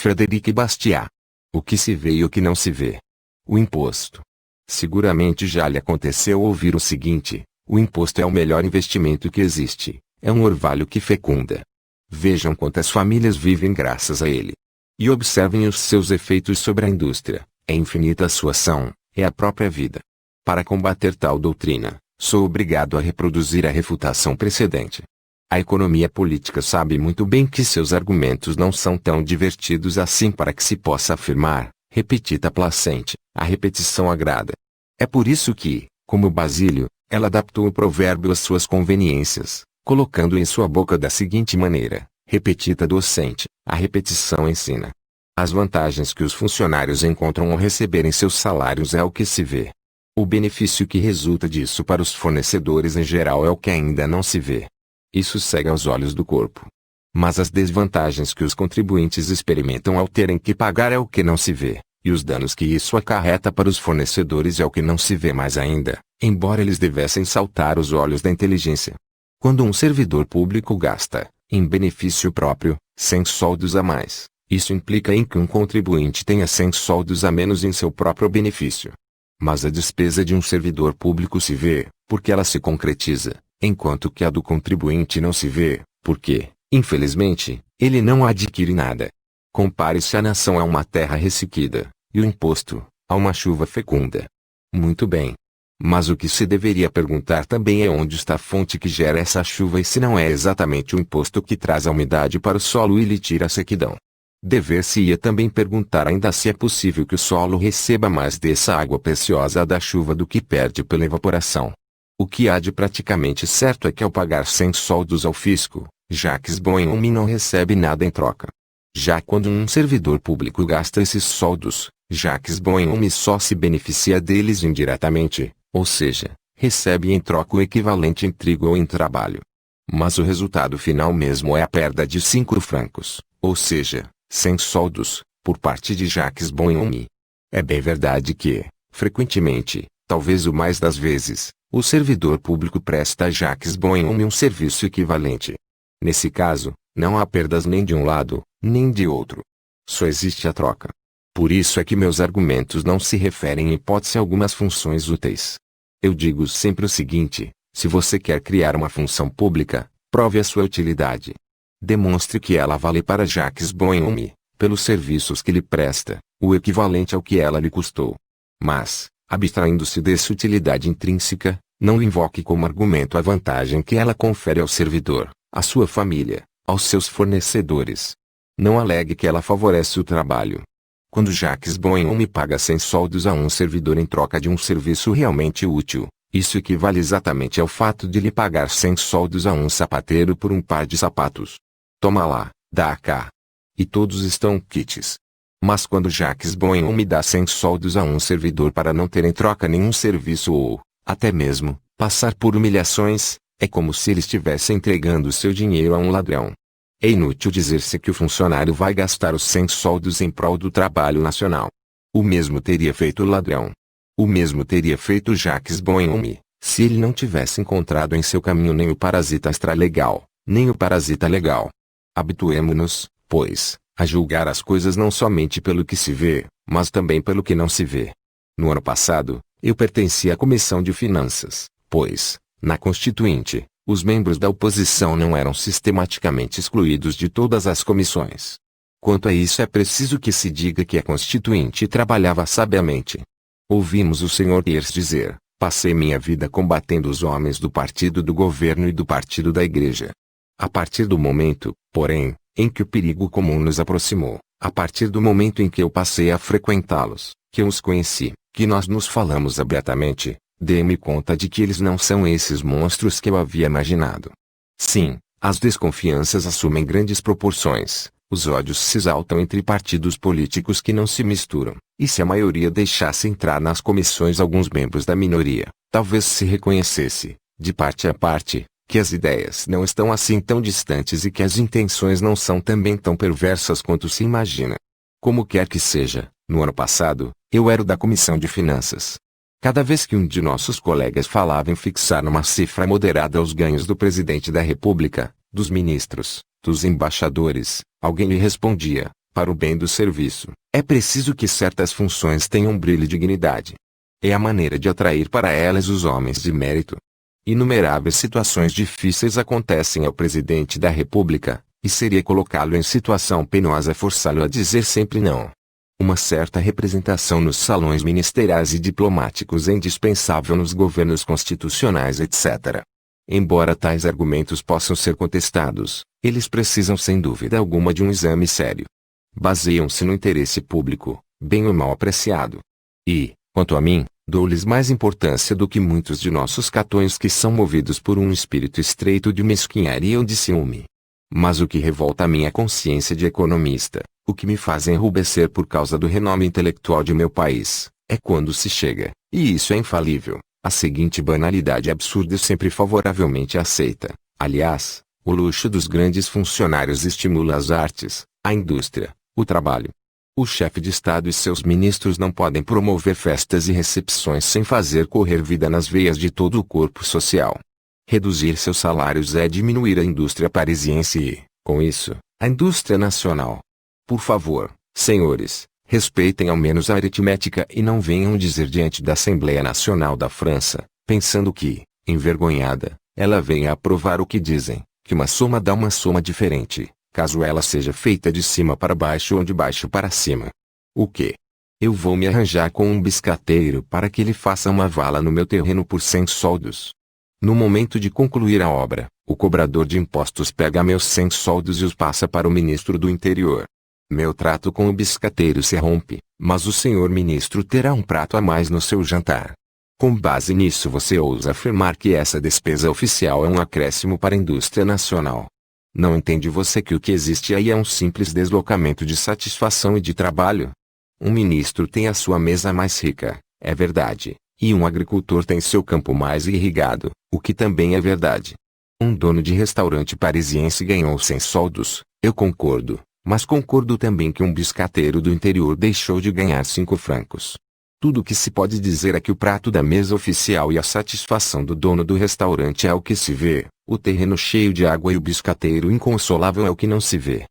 Frederic Bastiat. O que se vê e o que não se vê. O imposto. Seguramente já lhe aconteceu ouvir o seguinte: o imposto é o melhor investimento que existe, é um orvalho que fecunda. Vejam quantas famílias vivem graças a ele. E observem os seus efeitos sobre a indústria. É infinita a sua ação, é a própria vida. Para combater tal doutrina, sou obrigado a reproduzir a refutação precedente. A economia política sabe muito bem que seus argumentos não são tão divertidos assim para que se possa afirmar, repetita placente, a repetição agrada. É por isso que, como Basílio, ela adaptou o provérbio às suas conveniências, colocando em sua boca da seguinte maneira: repetita docente, a repetição ensina. As vantagens que os funcionários encontram ao receberem seus salários é o que se vê. O benefício que resulta disso para os fornecedores em geral é o que ainda não se vê. Isso cega aos olhos do corpo. Mas as desvantagens que os contribuintes experimentam ao terem que pagar é o que não se vê, e os danos que isso acarreta para os fornecedores é o que não se vê mais ainda, embora eles devessem saltar os olhos da inteligência. Quando um servidor público gasta, em benefício próprio, 100 soldos a mais, isso implica em que um contribuinte tenha 100 soldos a menos em seu próprio benefício. Mas a despesa de um servidor público se vê, porque ela se concretiza, enquanto que a do contribuinte não se vê, porque, infelizmente, ele não adquire nada. Compare-se a nação a uma terra ressequida, e o imposto, a uma chuva fecunda. Muito bem. Mas o que se deveria perguntar também é onde está a fonte que gera essa chuva e se não é exatamente o imposto que traz a umidade para o solo e lhe tira a sequidão. Dever-se-ia também perguntar ainda se é possível que o solo receba mais dessa água preciosa da chuva do que perde pela evaporação. O que há de praticamente certo é que ao pagar 100 soldos ao fisco, Jacques Bonhomme não recebe nada em troca. Já quando um servidor público gasta esses soldos, Jacques Bonhomme só se beneficia deles indiretamente, ou seja, recebe em troca o equivalente em trigo ou em trabalho. Mas o resultado final mesmo é a perda de 5 francos, ou seja, 100 soldos, por parte de Jacques Bonhomme. É bem verdade que, frequentemente, talvez o mais das vezes, o servidor público presta a Jacques Bonhomme um serviço equivalente. Nesse caso, não há perdas nem de um lado, nem de outro. Só existe a troca. Por isso é que meus argumentos não se referem em hipótese alguma às funções úteis. Eu digo sempre o seguinte: se você quer criar uma função pública, prove a sua utilidade. Demonstre que ela vale para Jacques Bonhomme, pelos serviços que lhe presta, o equivalente ao que ela lhe custou. Mas, abstraindo-se dessa utilidade intrínseca, não invoque como argumento a vantagem que ela confere ao servidor, à sua família, aos seus fornecedores. Não alegue que ela favorece o trabalho. Quando Jacques Bonhomme paga 100 soldos a um servidor em troca de um serviço realmente útil, isso equivale exatamente ao fato de lhe pagar 100 soldos a um sapateiro por um par de sapatos. Toma lá, dá cá. E todos estão quites. Mas quando Jacques Bonhomme dá 100 soldos a um servidor para não ter em troca nenhum serviço ou, até mesmo, passar por humilhações, é como se ele estivesse entregando seu dinheiro a um ladrão. É inútil dizer-se que o funcionário vai gastar os 100 soldos em prol do trabalho nacional. O mesmo teria feito o ladrão. O mesmo teria feito Jacques Bonhomme, se ele não tivesse encontrado em seu caminho nem o parasita extralegal, nem o parasita legal. Habituemo-nos, pois, a julgar as coisas não somente pelo que se vê, mas também pelo que não se vê. No ano passado, eu pertencia à Comissão de Finanças, pois, na Constituinte, os membros da oposição não eram sistematicamente excluídos de todas as comissões. Quanto a isso é preciso que se diga que a Constituinte trabalhava sabiamente. Ouvimos o Sr. Thiers dizer: passei minha vida combatendo os homens do partido do governo e do partido da igreja. A partir do momento, porém, em que o perigo comum nos aproximou, a partir do momento em que eu passei a frequentá-los, que eu os conheci, que nós nos falamos abertamente, dei-me conta de que eles não são esses monstros que eu havia imaginado. Sim, as desconfianças assumem grandes proporções, os ódios se exaltam entre partidos políticos que não se misturam, e se a maioria deixasse entrar nas comissões alguns membros da minoria, talvez se reconhecesse, de parte a parte, que as ideias não estão assim tão distantes e que as intenções não são também tão perversas quanto se imagina. Como quer que seja, no ano passado, eu era o da Comissão de Finanças. Cada vez que um de nossos colegas falava em fixar numa cifra moderada os ganhos do presidente da República, dos ministros, dos embaixadores, alguém lhe respondia: Para o bem do serviço, é preciso que certas funções tenham brilho e dignidade. É a maneira de atrair para elas os homens de mérito. Inumeráveis situações difíceis acontecem ao presidente da República, e seria colocá-lo em situação penosa forçá-lo a dizer sempre não. Uma certa representação nos salões ministeriais e diplomáticos é indispensável nos governos constitucionais, etc. Embora tais argumentos possam ser contestados, eles precisam sem dúvida alguma de um exame sério. Baseiam-se no interesse público, bem ou mal apreciado. E, quanto a mim, dou-lhes mais importância do que muitos de nossos catões que são movidos por um espírito estreito de mesquinharia ou de ciúme. Mas o que revolta a minha consciência de economista, o que me faz enrubescer por causa do renome intelectual de meu país, é quando se chega, e isso é infalível, a seguinte banalidade absurda e sempre favoravelmente aceita. Aliás, o luxo dos grandes funcionários estimula as artes, a indústria, o trabalho. O chefe de Estado e seus ministros não podem promover festas e recepções sem fazer correr vida nas veias de todo o corpo social. Reduzir seus salários é diminuir a indústria parisiense e, com isso, a indústria nacional. Por favor, senhores, respeitem ao menos a aritmética e não venham dizer diante da Assembleia Nacional da França, pensando que, envergonhada, ela venha aprovar o que dizem, que uma soma dá uma soma diferente, caso ela seja feita de cima para baixo ou de baixo para cima. O quê? Eu vou me arranjar com um biscateiro para que ele faça uma vala no meu terreno por 100 soldos. No momento de concluir a obra, o cobrador de impostos pega meus 100 soldos e os passa para o ministro do Interior. Meu trato com o biscateiro se rompe, mas o senhor ministro terá um prato a mais no seu jantar. Com base nisso você ousa afirmar que essa despesa oficial é um acréscimo para a indústria nacional. Não entende você que o que existe aí é um simples deslocamento de satisfação e de trabalho? Um ministro tem a sua mesa mais rica, é verdade, e um agricultor tem seu campo mais irrigado, o que também é verdade. Um dono de restaurante parisiense ganhou 100 soldos, eu concordo, mas concordo também que um biscateiro do interior deixou de ganhar 5 francos. Tudo o que se pode dizer é que o prato da mesa oficial e a satisfação do dono do restaurante é o que se vê, o terreno cheio de água e o biscateiro inconsolável é o que não se vê.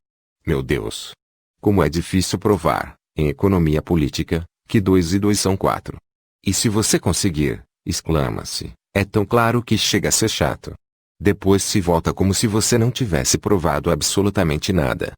Meu Deus! Como é difícil provar, em economia política, que 2 e 2 são 4. E se você conseguir, exclama-se, é tão claro que chega a ser chato. Depois se volta como se você não tivesse provado absolutamente nada.